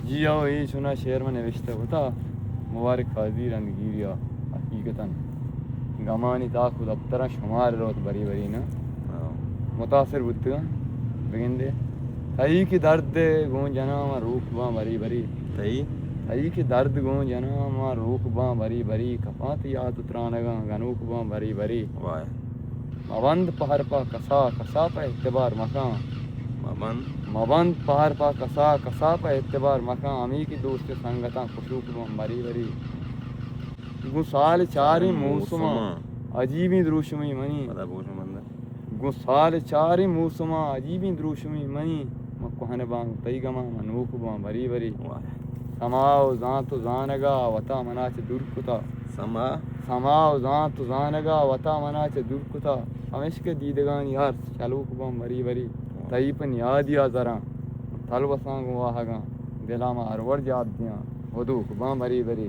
जी आओ ये सुना शेर में नविश्ता होता मुबारक फाजी रंगीरिया हकीकतन गमानी ताखुद अब तरह शुमार रोत बरी बरी ना मुतासर बुद्ध बगिंदे तई की दर्द गूं जना मा रूख बां बरी बरी तई की दर्द गूं जना मा रूख बां बरी बरी कपात याद उतरानगा गनूक बां बरी बरी मबंद पहर पा कसा कसा पा इत्तेबार मकान मबंद पहर पा कसा कसा पा इत्तेबार मकान अमी की दोस्त संगता खुशूक बां बरी बरी गुसाल चारी मौसमा अजीबी द्रुशमी मनी गुसाल चारी मौसमा अजीबी द्रुशमी मनी मकोहन बांग तई गमा मनूक बां बरी बरी समाओ जांतु जानगा वता मनाच दुर्कुता समाओ जांतु जानगा वता मनाच दुर्कुता हमेश के दीदगान यार चलूक बां बरी बरी तई पन याद या जरा तल वसांग वाहगा दिला मा अरवर याद दिया वदूक बां बरी बरी।